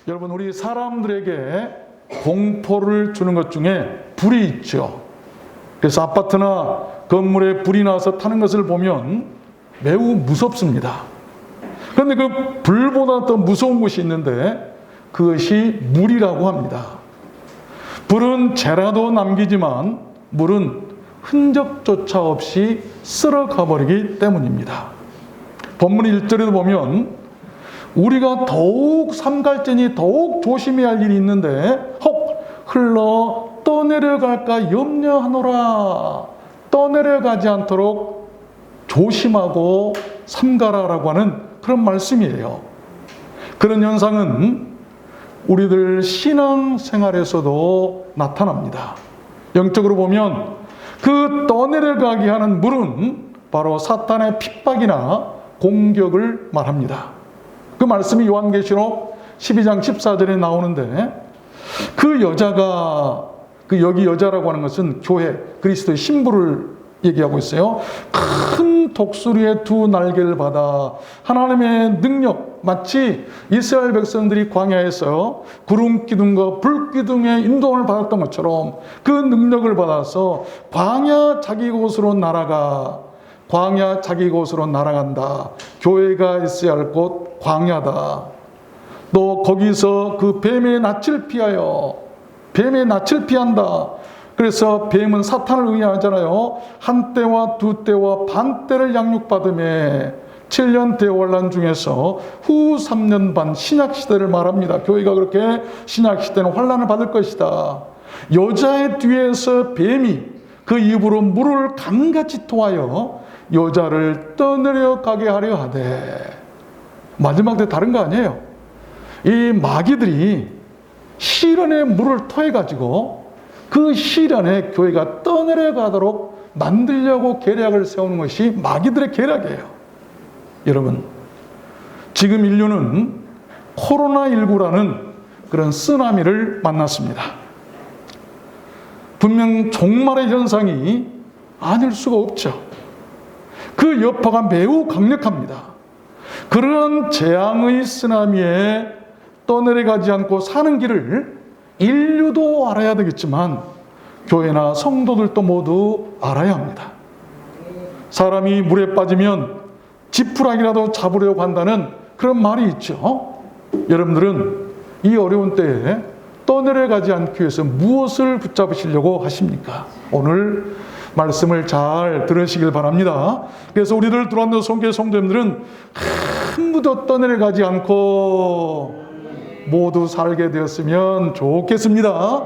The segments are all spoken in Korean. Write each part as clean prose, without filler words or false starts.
여러분, 우리 사람들에게 공포를 주는 것 중에 불이 있죠. 그래서 아파트나 건물에 불이 나서 타는 것을 보면 매우 무섭습니다. 그런데 그 불보다 더 무서운 것이 있는데 그것이 물이라고 합니다. 불은 재라도 남기지만 물은 흔적조차 없이 쓸어가 버리기 때문입니다. 본문 1절에도 보면 우리가 더욱 삼갈전이 더욱 조심해야 할 일이 있는데 혹 흘러 떠내려갈까 염려하노라. 떠내려가지 않도록 조심하고 삼가라라고 하는 그런 말씀이에요. 그런 현상은 우리들 신앙생활에서도 나타납니다. 영적으로 보면 그 떠내려가게 하는 물은 바로 사탄의 핍박이나 공격을 말합니다. 그 말씀이 요한계시록 12장 14절에 나오는데 그 여자가 여기 여자라고 하는 것은 교회 그리스도의 신부를 얘기하고 있어요. 큰 독수리의 두 날개를 받아 하나님의 능력, 마치 이스라엘 백성들이 광야에서 구름 기둥과 불 기둥의 인도를 받았던 것처럼 그 능력을 받아서 광야 자기 곳으로 날아가. 광야 자기 곳으로 날아간다. 교회가 있어야 할 곳 광야다. 또 거기서 그 뱀의 낯을 피하여 뱀의 낯을 피한다. 그래서 뱀은 사탄을 의미하잖아요. 한 때와 두 때와 반 때를 양육받음에 7년 대환란 중에서 후 3년 반 신약시대를 말합니다. 교회가 그렇게 신약시대는 환란을 받을 것이다. 여자의 뒤에서 뱀이 그 입으로 물을 강같이 토하여 여자를 떠내려 가게 하려 하되, 마지막 때 다른 거 아니에요. 이 마귀들이 시련의 물을 토해가지고 그 시련에 교회가 떠내려가도록 만들려고 계략을 세우는 것이 마귀들의 계략이에요. 여러분, 지금 인류는 코로나19라는 그런 쓰나미를 만났습니다. 분명 종말의 현상이 아닐 수가 없죠. 그 여파가 매우 강력합니다. 그런 재앙의 쓰나미에 떠내려가지 않고 사는 길을 인류도 알아야 되겠지만 교회나 성도들도 모두 알아야 합니다. 사람이 물에 빠지면 지푸라기라도 잡으려고 한다는 그런 말이 있죠. 여러분들은 이 어려운 때에 떠내려가지 않기 위해서 무엇을 붙잡으시려고 하십니까? 오늘 말씀을 잘 들으시길 바랍니다. 그래서 우리들 들어왔는 성교회 성도님들은 한 무도 떠내려가지 않고 모두 살게 되었으면 좋겠습니다.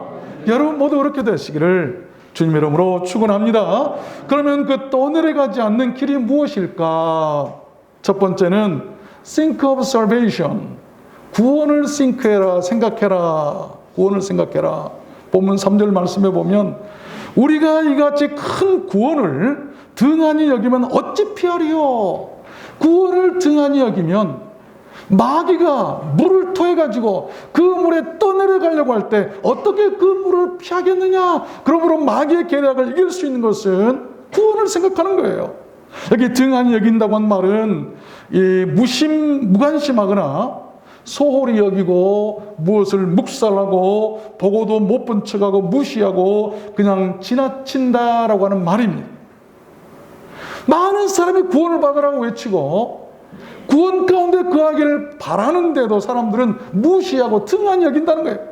여러분 모두 그렇게 되시기를 주님 이름으로 축원합니다. 그러면 그 떠내려가지 않는 길이 무엇일까? 첫 번째는 think of salvation. 구원을 think해라, 생각해라. 구원을 생각해라. 본문 3절 말씀에 보면 우리가 이같이 큰 구원을 등한히 여기면 어찌 피하리요? 구원을 등한히 여기면 마귀가 물을 토해가지고 그 물에 떠내려가려고 할 때 어떻게 그 물을 피하겠느냐? 그러므로 마귀의 계략을 이길 수 있는 것은 구원을 생각하는 거예요. 여기 등한히 여긴다고 한 말은 무관심하거나 소홀히 여기고 무엇을 묵살하고 보고도 못 본 척하고 무시하고 그냥 지나친다라고 하는 말입니다. 많은 사람이 구원을 받으라고 외치고 구원 가운데 거하기를 바라는데도 사람들은 무시하고 등한히 여긴다는 거예요.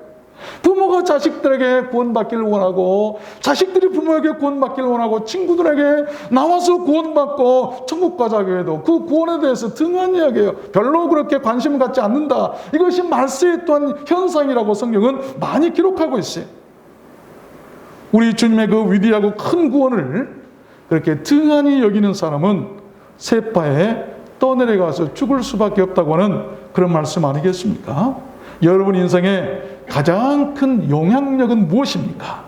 부모가 자식들에게 구원받기를 원하고 자식들이 부모에게 구원받기를 원하고 친구들에게 나와서 구원받고 천국 가자고 해도 그 구원에 대해서 등한히 여겨요. 별로 그렇게 관심을 갖지 않는다. 이것이 말세에 또한 현상이라고 성경은 많이 기록하고 있어요. 우리 주님의 그 위대하고 큰 구원을 그렇게 등한히 여기는 사람은 세파에 떠내려가서 죽을 수밖에 없다고 하는 그런 말씀 아니겠습니까? 여러분 인생에 가장 큰 영향력은 무엇입니까?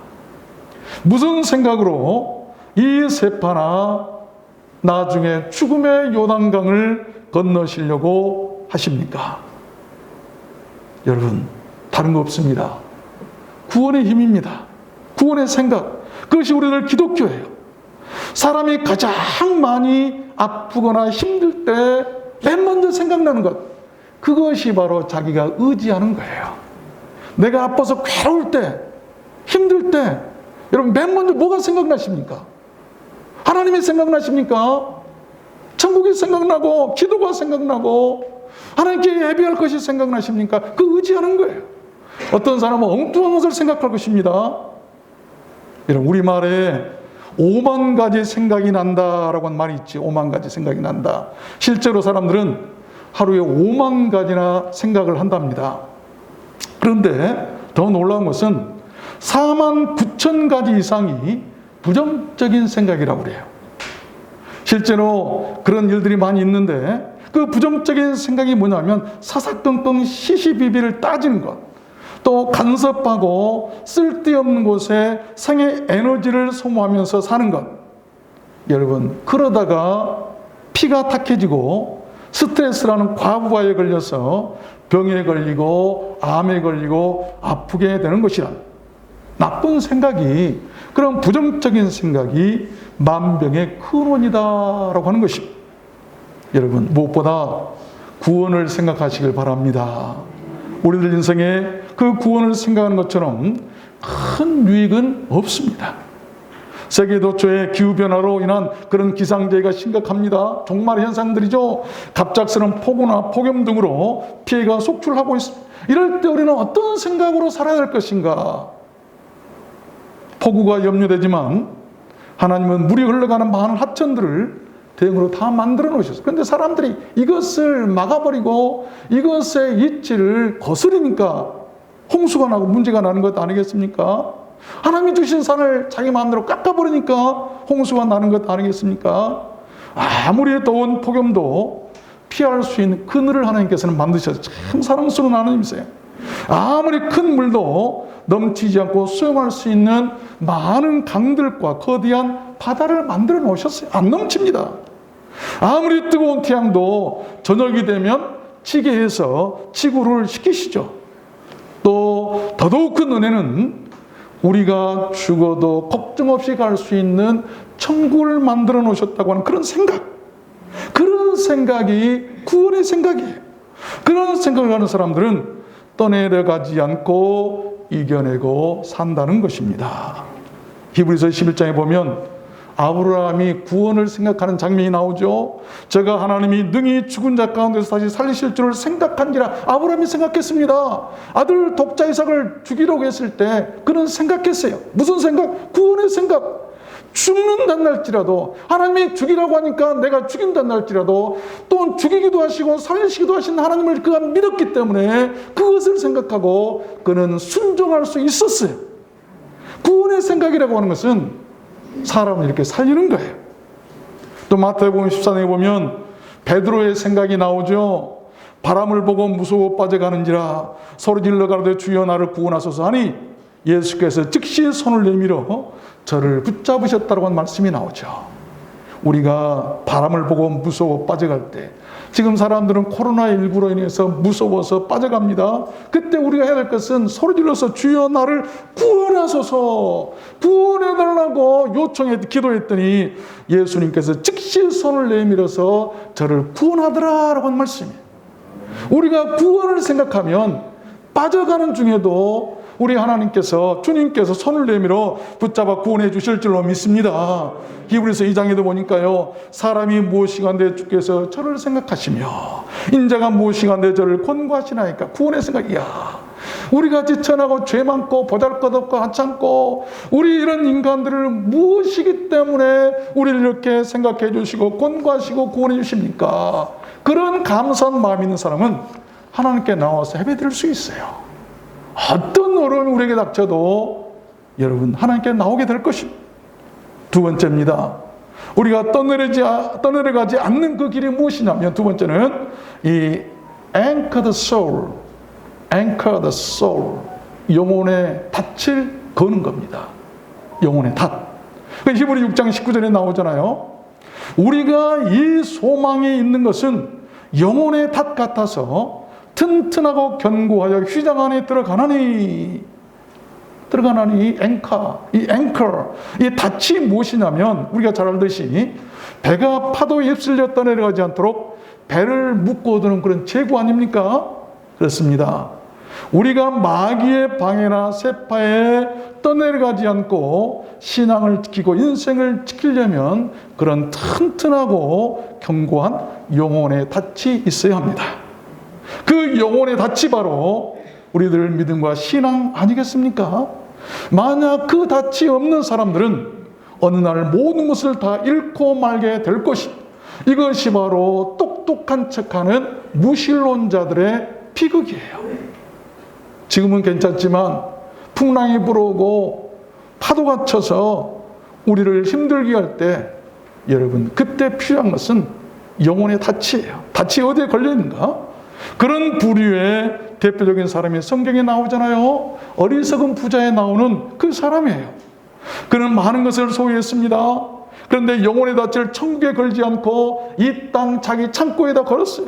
무슨 생각으로 이 세파나 나중에 죽음의 요단강을 건너시려고 하십니까? 여러분, 다른 거 없습니다. 구원의 힘입니다. 구원의 생각. 그것이 우리들 기독교예요. 사람이 가장 많이 아프거나 힘들 때 맨 먼저 생각나는 것, 그것이 바로 자기가 의지하는 거예요. 내가 아파서 괴로울 때, 힘들 때, 여러분 맨 먼저 뭐가 생각나십니까? 하나님이 생각나십니까? 천국이 생각나고 기도가 생각나고 하나님께 예배할 것이 생각나십니까? 그 의지하는 거예요. 어떤 사람은 엉뚱한 것을 생각할 것입니다. 여러분 우리말에 5만 가지 생각이 난다라고 하는 말이 있지. 5만 가지 생각이 난다. 실제로 사람들은 하루에 5만 가지나 생각을 한답니다. 그런데 더 놀라운 것은 4만 9천 가지 이상이 부정적인 생각이라고 그래요. 실제로 그런 일들이 많이 있는데 그 부정적인 생각이 뭐냐면 사사건건 시시비비를 따지는 것, 또 간섭하고 쓸데없는 곳에 생의 에너지를 소모하면서 사는 것. 여러분 그러다가 피가 탁해지고 스트레스라는 과부하에 걸려서 병에 걸리고 암에 걸리고 아프게 되는 것이란, 나쁜 생각이, 그런 부정적인 생각이 만병의 근원이다라고 하는 것입니다. 여러분 무엇보다 구원을 생각하시길 바랍니다. 우리들 인생에 그 구원을 생각하는 것처럼 큰 유익은 없습니다. 세계도처의 기후변화로 인한 그런 기상재해가 심각합니다. 종말 현상들이죠. 갑작스러운 폭우나 폭염 등으로 피해가 속출하고 있습니다. 이럴 때 우리는 어떤 생각으로 살아야 할 것인가? 폭우가 염려되지만 하나님은 물이 흘러가는 많은 하천들을 대응으로 다 만들어 놓으셨어요. 그런데 사람들이 이것을 막아버리고 이것의 이치를 거스르니까 홍수가 나고 문제가 나는 것 아니겠습니까? 하나님이 주신 산을 자기 마음대로 깎아버리니까 홍수가 나는 것 아니겠습니까? 아무리 더운 폭염도 피할 수 있는 그늘을 하나님께서는 만드셨어요. 참 사랑스러운 하나님이세요. 아무리 큰 물도 넘치지 않고 수용할 수 있는 많은 강들과 거대한 바다를 만들어 놓으셨어요. 안 넘칩니다. 아무리 뜨거운 태양도 저녁이 되면 지게 해서 지구를 식히시죠. 또 더더욱 큰 은혜는 우리가 죽어도 걱정 없이 갈 수 있는 천국을 만들어 놓으셨다고 하는 그런 생각, 그런 생각이 구원의 생각이에요. 그런 생각을 하는 사람들은 떠내려가지 않고 이겨내고 산다는 것입니다. 히브리서 11장에 보면 아브라함이 구원을 생각하는 장면이 나오죠. 제가 하나님이 능히 죽은 자 가운데서 다시 살리실 줄을 생각한지라. 아브라함이 생각했습니다. 아들 독자 이삭을 죽이려고 했을 때 그는 생각했어요. 무슨 생각? 구원의 생각. 죽는다는 날지라도, 하나님이 죽이라고 하니까 내가 죽인다는 날지라도, 또 죽이기도 하시고 살리시기도 하신 하나님을 그가 믿었기 때문에 그것을 생각하고 그는 순종할 수 있었어요. 구원의 생각이라고 하는 것은 사람을 이렇게 살리는 거예요. 또 마태복음 14장에 보면 베드로의 생각이 나오죠. 바람을 보고 무서워 빠져가는지라 소리질러 가로되 주여 나를 구원하소서 하니 예수께서 즉시 손을 내밀어 저를 붙잡으셨다고 하는 말씀이 나오죠. 우리가 바람을 보고 무서워 빠져갈 때, 지금 사람들은 코로나19로 인해서 무서워서 빠져갑니다. 그때 우리가 해야 될 것은 소리질러서 주여 나를 구원하소서, 구원해달라고 기도했더니 예수님께서 즉시 손을 내밀어서 저를 구원하더라라고 하는 말씀이에요. 우리가 구원을 생각하면 빠져가는 중에도 우리 하나님께서, 주님께서 손을 내밀어 붙잡아 구원해 주실 줄로 믿습니다. 히브리서 2장에도 보니까요, 사람이 무엇이간데 주께서 저를 생각하시며 인자가 무엇이간데 저를 권고하시나이까. 구원의 생각이야. 우리같이 천하고 죄 많고 보잘것없고 하찮고 우리 이런 인간들을 무엇이기 때문에 우리를 이렇게 생각해 주시고 권고하시고 구원해 주십니까? 그런 감사한 마음이 있는 사람은 하나님께 나와서 예배드릴 수 있어요. 어떤 어려움이 우리에게 닥쳐도 여러분 하나님께 나오게 될 것입니다. 두 번째입니다. 우리가 떠내려가지 않는 그 길이 무엇이냐면, 두 번째는 이 anchor the soul, anchor the soul, 영혼의 닻을 거는 겁니다. 영혼의 닻. 히브리 6장 19절에 나오잖아요. 우리가 이 소망이 있는 것은 영혼의 닷 같아서 튼튼하고 견고하여 휘장 안에 들어가나니, 앵커, 이 닻이 무엇이냐면, 우리가 잘 알듯이 배가 파도에 휩쓸려 떠내려가지 않도록 배를 묶어두는 그런 제구 아닙니까? 그렇습니다. 우리가 마귀의 방해나 세파에 떠내려가지 않고 신앙을 지키고 인생을 지키려면 그런 튼튼하고 견고한 영혼의 닻이 있어야 합니다. 그 영혼의 닻이 바로 우리들 믿음과 신앙 아니겠습니까? 만약 그 닻이 없는 사람들은 어느 날 모든 것을 다 잃고 말게 될 것이, 이것이 바로 똑똑한 척하는 무신론자들의 비극이에요. 지금은 괜찮지만 풍랑이 불어오고 파도가 쳐서 우리를 힘들게 할 때, 여러분 그때 필요한 것은 영혼의 닻이에요. 닻이 어디에 걸려 있는가? 그런 부류의 대표적인 사람이 성경에 나오잖아요. 어리석은 부자에 나오는 그 사람이에요. 그는 많은 것을 소유했습니다. 그런데 영혼의 닻을 천국에 걸지 않고 이 땅 자기 창고에다 걸었어요.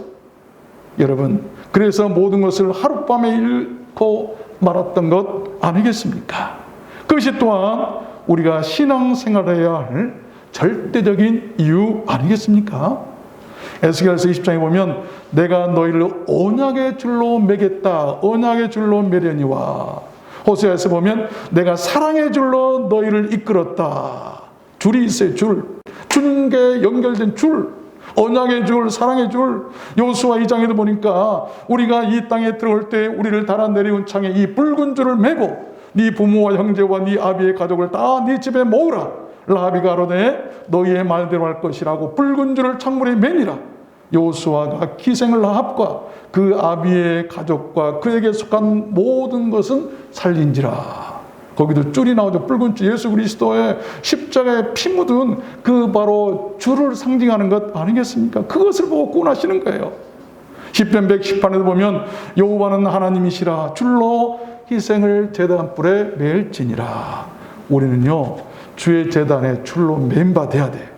여러분, 그래서 모든 것을 하룻밤에 잃고 말았던 것 아니겠습니까? 그것이 또한 우리가 신앙생활을 해야 할 절대적인 이유 아니겠습니까? 에스겔서 20장에 보면 내가 너희를 언약의 줄로 매겠다, 언약의 줄로 매려니와, 호세아에서 보면 내가 사랑의 줄로 너희를 이끌었다. 줄이 있어요. 주님께 연결된 줄, 언약의 줄, 사랑의 줄. 여호수아 2장에도 보니까 우리가 이 땅에 들어올 때 우리를 달아 내려온 창에 이 붉은 줄을 메고 네 부모와 형제와 네 아비의 가족을 다 네 집에 모으라. 라합이 가로되 너희의 말대로 할 것이라고 붉은 줄을 창문에 매니라. 여호수아가 기생을 라합과 그 아비의 가족과 그에게 속한 모든 것은 살린지라. 거기도 줄이 나오죠. 붉은 줄, 예수 그리스도의 십자가에 피 묻은 그 바로 줄을 상징하는 것 아니겠습니까? 그것을 보고 구원하시는 거예요. 시편 110편에도 보면 여호와는 하나님이시라 줄로 희생을 제단불에 매일지니라. 우리는요 주의 제단에 줄로 맨바 돼야 돼.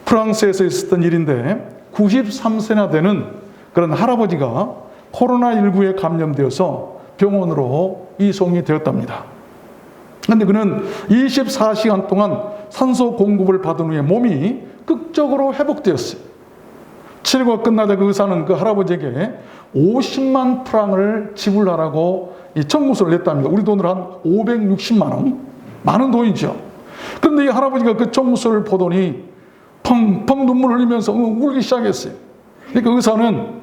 프랑스에서 있었던 일인데 93세나 되는 그런 할아버지가 코로나19에 감염되어서 병원으로 이송이 되었답니다. 그런데 그는 24시간 동안 산소 공급을 받은 후에 몸이 극적으로 회복되었어요. 치료가 끝나자 그 의사는 그 할아버지에게 50만 프랑을 지불하라고 이 청구서를 냈답니다. 우리 돈으로 한 560만 원. 많은 돈이죠. 그런데 이 할아버지가 그 청구서를 보더니 펑펑 눈물 흘리면서 울기 시작했어요. 그러니까 의사는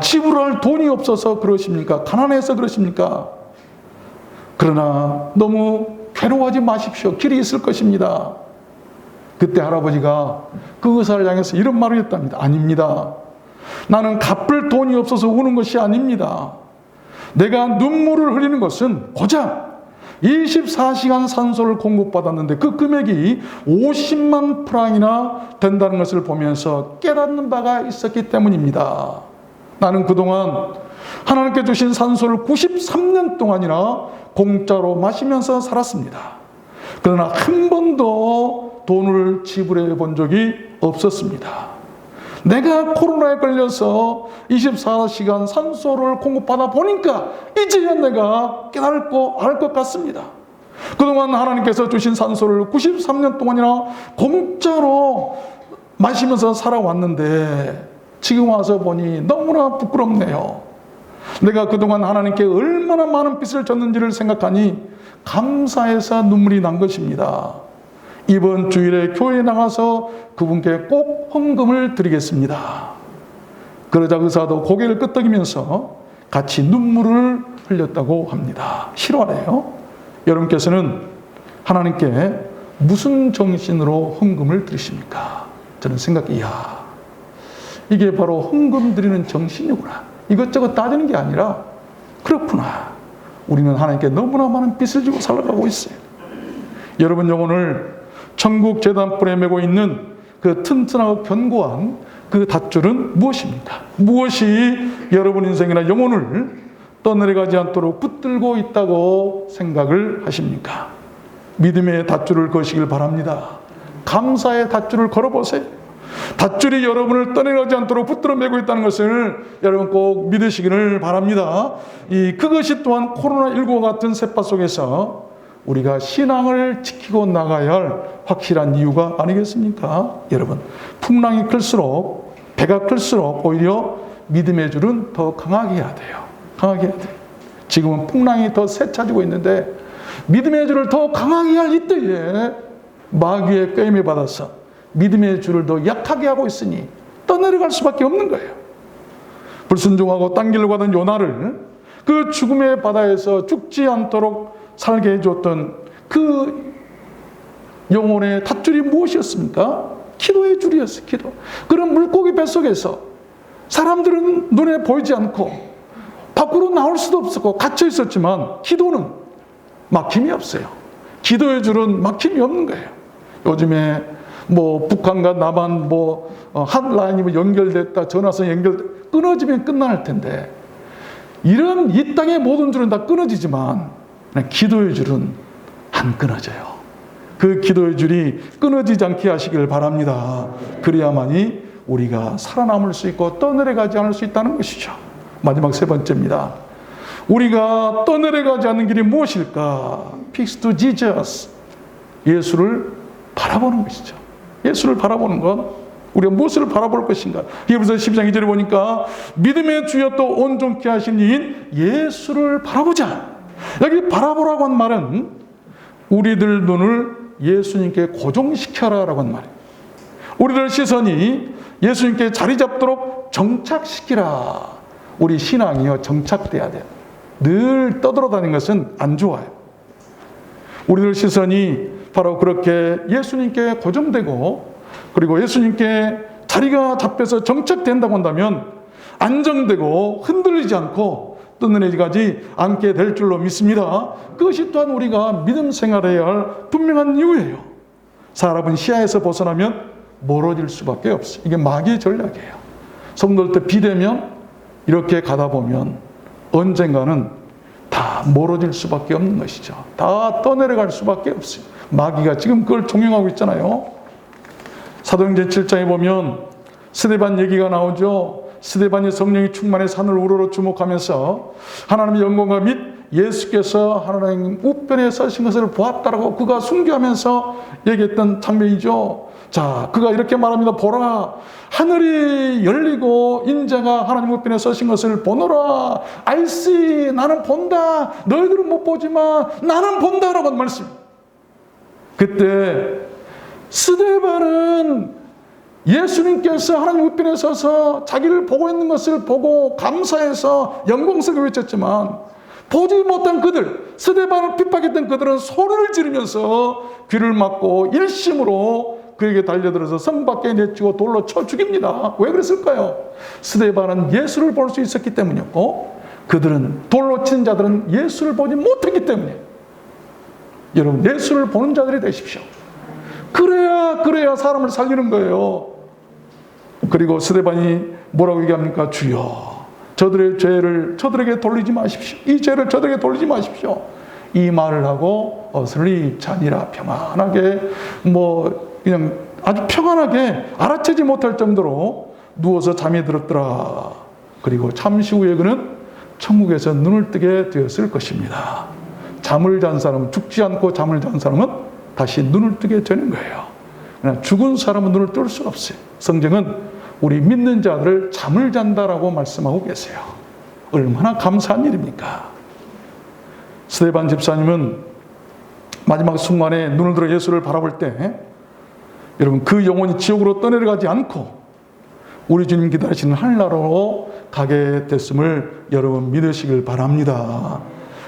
지불할 돈이 없어서 그러십니까? 가난해서 그러십니까? 그러나 너무 괴로워하지 마십시오. 길이 있을 것입니다. 그때 할아버지가 그 의사를 향해서 이런 말을 했답니다. 아닙니다. 나는 갚을 돈이 없어서 우는 것이 아닙니다. 내가 눈물을 흘리는 것은 고작 24시간 산소를 공급받았는데 그 금액이 50만 프랑이나 된다는 것을 보면서 깨닫는 바가 있었기 때문입니다. 나는 그동안 하나님께 주신 산소를 93년 동안이나 공짜로 마시면서 살았습니다. 그러나 한 번도 돈을 지불해 본 적이 없었습니다. 내가 코로나에 걸려서 24시간 산소를 공급받아 보니까 이제야 내가 깨닫고 알 것 같습니다. 그동안 하나님께서 주신 산소를 93년 동안이나 공짜로 마시면서 살아왔는데 지금 와서 보니 너무나 부끄럽네요. 내가 그동안 하나님께 얼마나 많은 빚을 졌는지를 생각하니 감사해서 눈물이 난 것입니다. 이번 주일에 교회에 나가서 그분께 꼭 헌금을 드리겠습니다. 그러자 의사도 고개를 끄덕이면서 같이 눈물을 흘렸다고 합니다. 실화래요. 여러분께서는 하나님께 무슨 정신으로 헌금을 드리십니까? 저는 이게 바로 헌금 드리는 정신이구나. 이것저것 따지는 게 아니라 그렇구나. 우리는 하나님께 너무나 많은 빚을 지고 살아가고 있어요. 여러분 영혼을 천국 제단불에 메고 있는 그 튼튼하고 견고한 그 닷줄은 무엇입니까? 무엇이 여러분 인생이나 영혼을 떠내려가지 않도록 붙들고 있다고 생각을 하십니까? 믿음의 닷줄을 거시길 바랍니다. 감사의 닷줄을 걸어보세요. 닷줄이 여러분을 떠내려가지 않도록 붙들어 메고 있다는 것을 여러분 꼭 믿으시기를 바랍니다. 그것이 또한 코로나19와 같은 세파 속에서 우리가 신앙을 지키고 나가야 할 확실한 이유가 아니겠습니까? 여러분, 풍랑이 클수록, 배가 클수록 오히려 믿음의 줄은 더 강하게 해야 돼요. 강하게 해야 돼요. 지금은 풍랑이 더 세차지고 있는데 믿음의 줄을 더 강하게 할 이때에 마귀의 꾀임에 받아서 믿음의 줄을 더 약하게 하고 있으니 떠내려갈 수밖에 없는 거예요. 불순종하고 딴 길로 가던 요나를 그 죽음의 바다에서 죽지 않도록 살게 해줬던 그 영혼의 닷줄이 무엇이었습니까? 기도의 줄이었어요. 기도. 그런 물고기 뱃속에서 사람들은 눈에 보이지 않고 밖으로 나올 수도 없었고 갇혀 있었지만 기도는 막힘이 없어요. 기도의 줄은 막힘이 없는 거예요. 요즘에 뭐 북한과 남한 뭐 핫라인이 연결됐다, 전화선 끊어지면 끝날 텐데 이런 이 땅의 모든 줄은 다 끊어지지만 기도의 줄은 안 끊어져요. 그 기도의 줄이 끊어지지 않게 하시길 바랍니다. 그래야만이 우리가 살아남을 수 있고 떠내려가지 않을 수 있다는 것이죠. 마지막 세 번째입니다. 우리가 떠내려가지 않는 길이 무엇일까? Fix to Jesus. 예수를 바라보는 것이죠. 예수를 바라보는 건 우리가 무엇을 바라볼 것인가? 히브리서 12장 2절에 보니까 믿음의 주여 또 온전케 하신 이인 예수를 바라보자. 여기 바라보라고 한 말은 우리들 눈을 예수님께 고정시켜라라고 한 말이에요. 우리들 시선이 예수님께 자리 잡도록 정착시키라. 우리 신앙이요 정착돼야 돼요. 늘 떠돌아다니는 것은 안 좋아요. 우리들 시선이 바로 그렇게 예수님께 고정되고 그리고 예수님께 자리가 잡혀서 정착된다고 한다면 안정되고 흔들리지 않고 떠내려가지 않게 될 줄로 믿습니다. 그것이 또한 우리가 믿음 생활해야 할 분명한 이유예요. 사람은 시야에서 벗어나면 멀어질 수밖에 없어요. 이게 마귀의 전략이에요. 성도들 때 비대면 이렇게 가다 보면 언젠가는 다 멀어질 수밖에 없는 것이죠. 다 떠내려갈 수밖에 없어요. 마귀가 지금 그걸 종용하고 있잖아요. 사도행전 7장에 보면 스데반 얘기가 나오죠. 스데반이 성령이 충만해 하늘 우러러 주목하면서 하나님의 영광과 및 예수께서 하나님 우편에 서신 것을 보았다라고 그가 순교하면서 얘기했던 장면이죠. 자, 그가 이렇게 말합니다. 보라, 하늘이 열리고 인자가 하나님 우편에 서신 것을 보노라. I see, 나는 본다. 너희들은 못 보지만 나는 본다라고 한 말씀. 그때 스데반은 예수님께서 하나님 우편에 서서 자기를 보고 있는 것을 보고 감사해서 영광스럽게 외쳤지만 보지 못한 그들, 스데반을 핍박했던 그들은 소리를 지르면서 귀를 막고 일심으로 그에게 달려들어서 성 밖에 내치고 돌로 쳐 죽입니다. 왜 그랬을까요? 스데반은 예수를 볼 수 있었기 때문이었고 그들은 돌로 친 자들은 예수를 보지 못했기 때문에 여러분 예수를 보는 자들이 되십시오. 그래야 사람을 살리는 거예요. 그리고 스데반이 뭐라고 얘기합니까? 주여, 저들의 죄를 저들에게 돌리지 마십시오. 이 죄를 저들에게 돌리지 마십시오. 이 말을 하고 어슬리 잔이라 평안하게 그냥 아주 평안하게 알아채지 못할 정도로 누워서 잠이 들었더라. 그리고 잠시 후에 그는 천국에서 눈을 뜨게 되었을 것입니다. 잠을 잔 사람은 죽지 않고 잠을 잔 사람은 다시 눈을 뜨게 되는 거예요. 그러나 죽은 사람은 눈을 뜰 수 없어요. 성경은 우리 믿는 자들을 잠을 잔다라고 말씀하고 계세요. 얼마나 감사한 일입니까? 스데반 집사님은 마지막 순간에 눈을 들어 예수를 바라볼 때 여러분 그 영혼이 지옥으로 떠내려가지 않고 우리 주님 기다리시는 하늘나라로 가게 됐음을 여러분 믿으시길 바랍니다.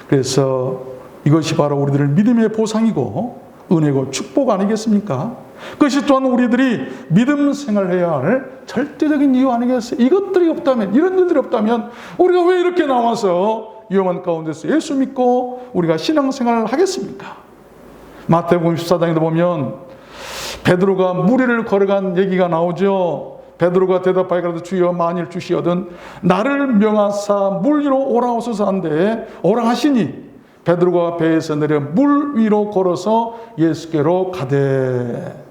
그래서 이것이 바로 우리들의 믿음의 보상이고 은혜고 축복 아니겠습니까? 그것이 또한 우리들이 믿음 생활해야 할 절대적인 이유 아니겠어요? 이것들이 없다면, 이런 일들이 없다면 우리가 왜 이렇게 나와서 위험한 가운데서 예수 믿고 우리가 신앙생활을 하겠습니까? 마태복음 14장에도 보면 베드로가 무리를 걸어간 얘기가 나오죠. 베드로가 대답하기라도 주여 만일 주시거든 나를 명하사 물 위로 오라오소서 한데 오라 하시니 베드로가 배에서 내려 물 위로 걸어서 예수께로 가되.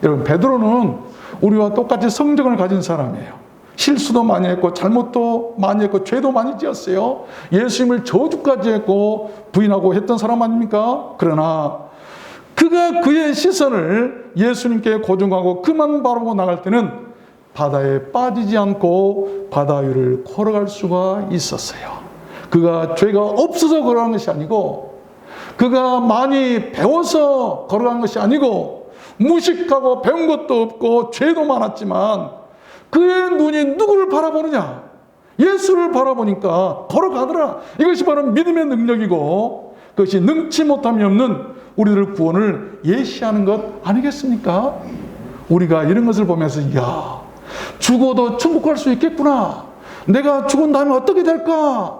여러분 베드로는 우리와 똑같이 성정을 가진 사람이에요. 실수도 많이 했고 잘못도 많이 했고 죄도 많이 지었어요. 예수님을 저주까지 했고 부인하고 했던 사람 아닙니까? 그러나 그가 그의 시선을 예수님께 고정하고 그만 바라보고 나갈 때는 바다에 빠지지 않고 바다 위를 걸어갈 수가 있었어요. 그가 죄가 없어서 걸어간 것이 아니고, 그가 많이 배워서 걸어간 것이 아니고, 무식하고 배운 것도 없고 죄도 많았지만 그의 눈이 누구를 바라보느냐? 예수를 바라보니까 걸어가더라. 이것이 바로 믿음의 능력이고, 그것이 능치 못함이 없는 우리들 구원을 예시하는 것 아니겠습니까? 우리가 이런 것을 보면서 이야, 죽어도 천국 갈 수 있겠구나. 내가 죽은 다음에 어떻게 될까?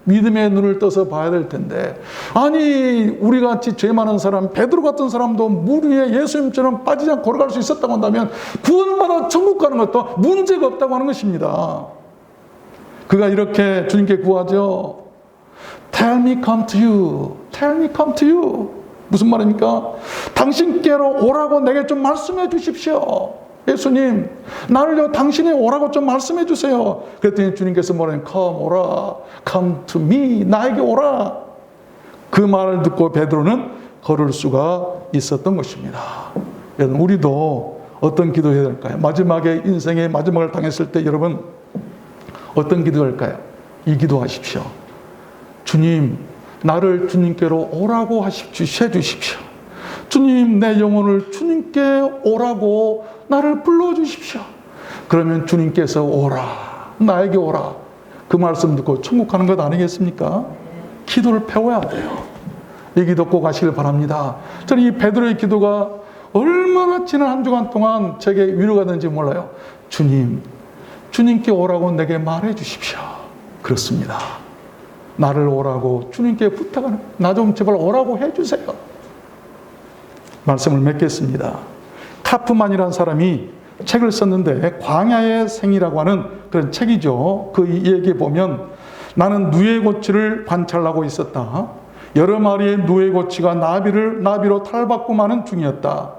믿음의 눈을 떠서 봐야 될 텐데, 아니 우리같이 죄 많은 사람, 베드로 같은 사람도 물 위에 예수님처럼 빠지지 않고 걸어갈 수 있었다고 한다면 구원받아 천국 가는 것도 문제가 없다고 하는 것입니다. 그가 이렇게 주님께 구하죠. Tell me come to you. Tell me come to you. 무슨 말입니까? 당신께로 오라고 내게 좀 말씀해 주십시오. 예수님, 나를요 당신이 오라고 좀 말씀해 주세요. 그랬더니 주님께서 뭐라냐? Come, 오라. Come to me. 나에게 오라. 그 말을 듣고 베드로는 걸을 수가 있었던 것입니다. 여러분, 우리도 어떤 기도해야 될까요? 마지막에 인생의 마지막을 당했을 때 여러분 어떤 기도할까요? 이 기도하십시오. 주님, 나를 주님께로 오라고 해주십시오. 주님, 내 영혼을 주님께 오라고 나를 불러주십시오. 그러면 주님께서 오라, 나에게 오라. 그 말씀 듣고 천국 가는 것 아니겠습니까? 기도를 배워야 돼요. 이 기도 꼭 하시길 바랍니다. 저는 이 베드로의 기도가 얼마나 지난 한 주간 동안 제게 위로가 되는지 몰라요. 주님, 주님께 오라고 내게 말해 주십시오. 그렇습니다. 나를 오라고 주님께 부탁하는, 나 좀 제발 오라고 해주세요. 말씀을 맺겠습니다. 카프만이라는 사람이 책을 썼는데 광야의 생이라고 하는 그런 책이죠. 그 얘기에 보면 나는 누에고치를 관찰하고 있었다. 여러 마리의 누에고치가 나비로 탈바꿈하는 중이었다.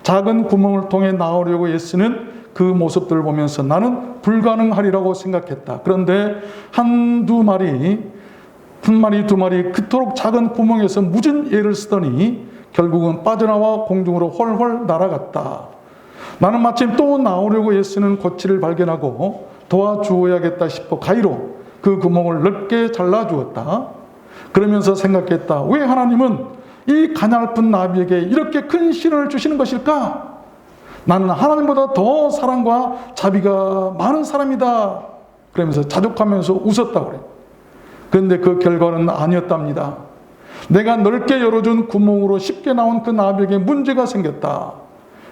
작은 구멍을 통해 나오려고 애쓰는 그 모습들을 보면서 나는 불가능하리라고 생각했다. 그런데 한 마리, 두 마리 그토록 작은 구멍에서 무진 애를 쓰더니 결국은 빠져나와 공중으로 훨훨 날아갔다. 나는 마침 또 나오려고 애쓰는 고치를 발견하고 도와주어야겠다 싶어 가위로 그 구멍을 넓게 잘라주었다. 그러면서 생각했다. 왜 하나님은 이 가냘픈 나비에게 이렇게 큰 시련을 주시는 것일까? 나는 하나님보다 더 사랑과 자비가 많은 사람이다. 그러면서 자족하면서 웃었다고 그래요. 그런데 그 결과는 아니었답니다. 내가 넓게 열어준 구멍으로 쉽게 나온 그 나비에게 문제가 생겼다.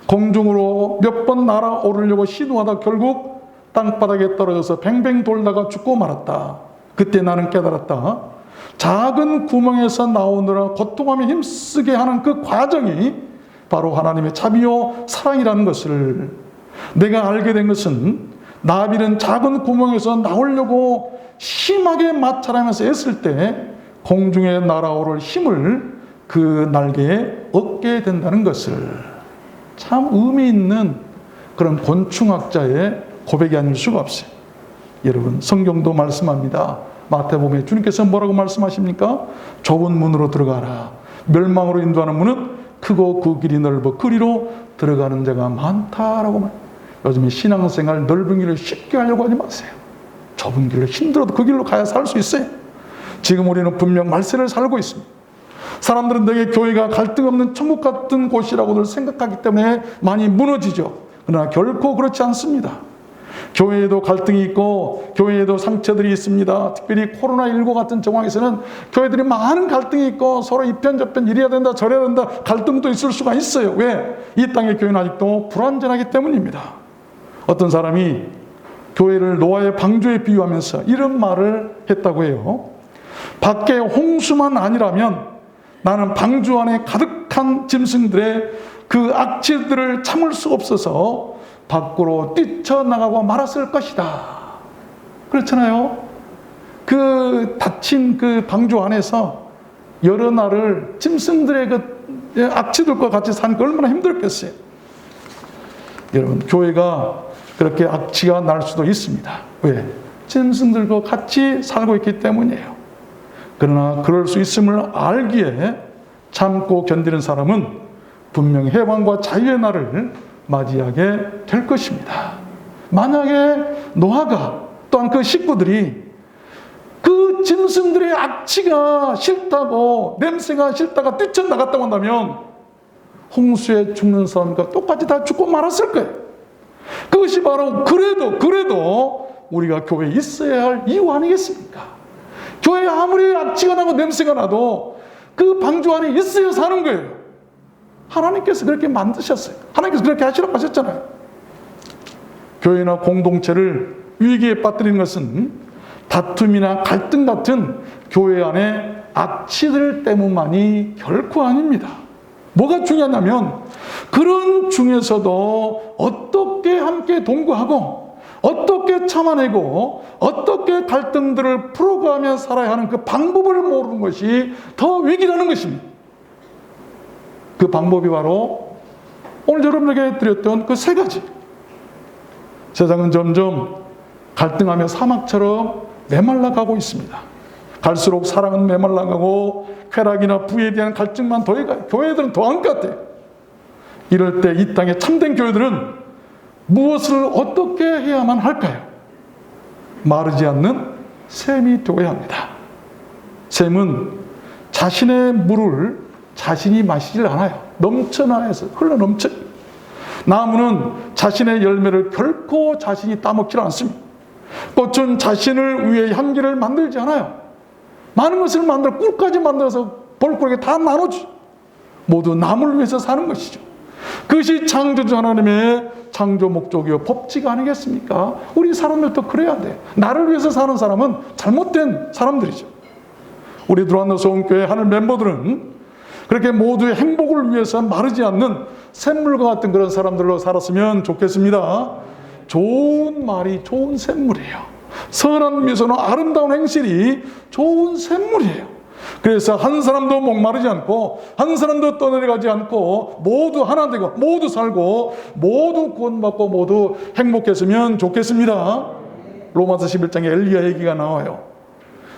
공중으로 몇 번 날아오르려고 시도하다 결국 땅바닥에 떨어져서 뱅뱅 돌다가 죽고 말았다. 그때 나는 깨달았다. 작은 구멍에서 나오느라 고통하며 힘쓰게 하는 그 과정이 바로 하나님의 자비요 사랑이라는 것을 내가 알게 된 것은, 나비는 작은 구멍에서 나오려고 심하게 마찰하면서 애쓸 때 공중에 날아오를 힘을 그 날개에 얻게 된다는 것을, 참 의미 있는 그런 곤충학자의 고백이 아닐 수가 없어요. 여러분, 성경도 말씀합니다. 마태복음에 주님께서 뭐라고 말씀하십니까? 좁은 문으로 들어가라. 멸망으로 인도하는 문은 크고 그 길이 넓어 그리로 들어가는 자가 많다라고 말. 요즘에 신앙생활 넓은 길을 쉽게 하려고 하지 마세요. 좁은 길로 힘들어도 그 길로 가야 살 수 있어요. 지금 우리는 분명 말세를 살고 있습니다. 사람들은 되게 교회가 갈등 없는 천국 같은 곳이라고들 생각하기 때문에 많이 무너지죠. 그러나 결코 그렇지 않습니다. 교회에도 갈등이 있고 교회에도 상처들이 있습니다. 특별히 코로나19 같은 정황에서는 교회들이 많은 갈등이 있고 서로 이편 저편 이래야 된다 저래야 된다 갈등도 있을 수가 있어요. 왜? 이 땅의 교회는 아직도 불완전하기 때문입니다. 어떤 사람이 교회를 노아의 방주에 비유하면서 이런 말을 했다고 해요. 밖에 홍수만 아니라면 나는 방주 안에 가득한 짐승들의 그 악취들을 참을 수 없어서 밖으로 뛰쳐나가고 말았을 것이다. 그렇잖아요. 그 닫힌 그 방주 안에서 여러 날을 짐승들의 그 악취들과 같이 사니까 얼마나 힘들었겠어요. 여러분, 교회가 그렇게 악취가 날 수도 있습니다. 왜? 짐승들과 같이 살고 있기 때문이에요. 그러나 그럴 수 있음을 알기에 참고 견디는 사람은 분명히 해방과 자유의 날을 맞이하게 될 것입니다. 만약에 노아가 또한 그 식구들이 그 짐승들의 악취가 싫다고, 냄새가 싫다가 뛰쳐나갔다고 한다면 홍수에 죽는 사람과 똑같이 다 죽고 말았을 거예요. 그것이 바로 그래도 우리가 교회에 있어야 할 이유 아니겠습니까? 교회에 아무리 악취가 나고 냄새가 나도 그 방주 안에 있어야 사는 거예요. 하나님께서 그렇게 만드셨어요. 하나님께서 그렇게 하시라고 하셨잖아요. 교회나 공동체를 위기에 빠뜨리는 것은 다툼이나 갈등 같은 교회 안에 악취들 때문만이 결코 아닙니다. 뭐가 중요하냐면 그런 중에서도 어떻게 함께 동거하고 어떻게 참아내고 어떻게 갈등들을 풀어가며 살아야 하는 그 방법을 모르는 것이 더 위기라는 것입니다. 그 방법이 바로 오늘 여러분에게 드렸던 그 세 가지. 세상은 점점 갈등하며 사막처럼 메말라가고 있습니다. 갈수록 사랑은 메말라가고 쾌락이나 부에 대한 갈증만 더해가요. 교회들은 더한 것 같아요. 이럴 때 이 땅의 참된 교회들은 무엇을 어떻게 해야만 할까요? 마르지 않는 샘이 되어야 합니다. 샘은 자신의 물을 자신이 마시질 않아요. 넘쳐나해서 흘러넘쳐요. 나무는 자신의 열매를 결코 자신이 따먹질 않습니다. 꽃은 자신을 위해 향기를 만들지 않아요. 많은 것을 만들어 꿀까지 만들어서 볼거리에 다 나눠주죠. 모두 남을 위해서 사는 것이죠. 그것이 창조주 하나님의 창조 목적이요 법칙 아니겠습니까? 우리 사람들도 그래야 돼. 나를 위해서 사는 사람은 잘못된 사람들이죠. 우리 두란노 소원교회 하늘 멤버들은 그렇게 모두의 행복을 위해서 마르지 않는 샘물과 같은 그런 사람들로 살았으면 좋겠습니다. 좋은 말이 좋은 샘물이에요. 선한 미소나 아름다운 행실이 좋은 샘물이에요. 그래서 한 사람도 목마르지 않고 한 사람도 떠내려가지 않고 모두 하나 되고 모두 살고 모두 구원받고 모두 행복했으면 좋겠습니다. 로마서 11장에 엘리야 얘기가 나와요.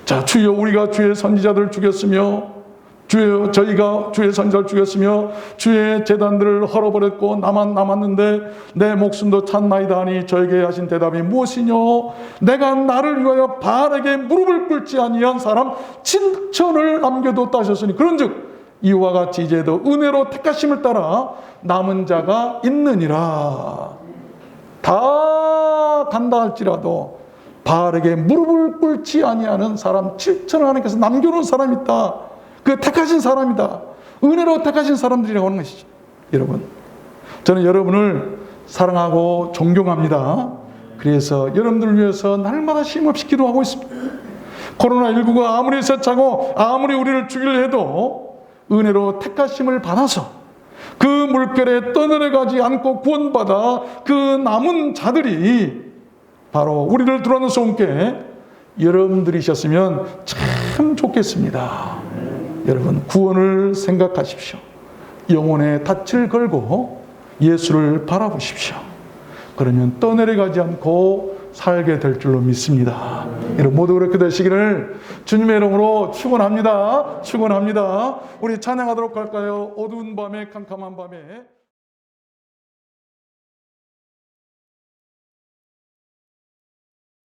자, 주여 우리가 주의 선지자들을 죽였으며 주여 저희가 주의 선지자를 죽였으며 주의 제단들을 헐어버렸고 나만 남았는데 내 목숨도 찼나이다 하니 저에게 하신 대답이 무엇이뇨? 내가 나를 위하여 바알에게 무릎을 꿇지 아니한 사람 7천을 남겨뒀다 하셨으니 그런즉 이와 같이 이제도 은혜로 택하심을 따라 남은 자가 있느니라. 다 간다 할지라도 바알에게 무릎을 꿇지 아니하는 사람 7천을 하나님께서 남겨놓은 사람이 있다. 그 택하신 사람이다. 은혜로 택하신 사람들이라고 하는 것이죠. 여러분, 저는 여러분을 사랑하고 존경합니다. 그래서 여러분들을 위해서 날마다 쉼없이 기도하고 있습니다. 코로나19가 아무리 세차고 아무리 우리를 죽이려 해도 은혜로 택하심을 받아서 그 물결에 떠내려가지 않고 구원받아 그 남은 자들이 바로 우리를 두란노 소원교회 여러분들이셨으면 참 좋겠습니다. 여러분, 구원을 생각하십시오. 영혼의 닻을 걸고 예수를 바라보십시오. 그러면 떠내려가지 않고 살게 될 줄로 믿습니다. 여러분 모두 그렇게 되시기를 주님의 이름으로 축원합니다. 축원합니다. 우리 찬양하도록 할까요? 어두운 밤에 캄캄한 밤에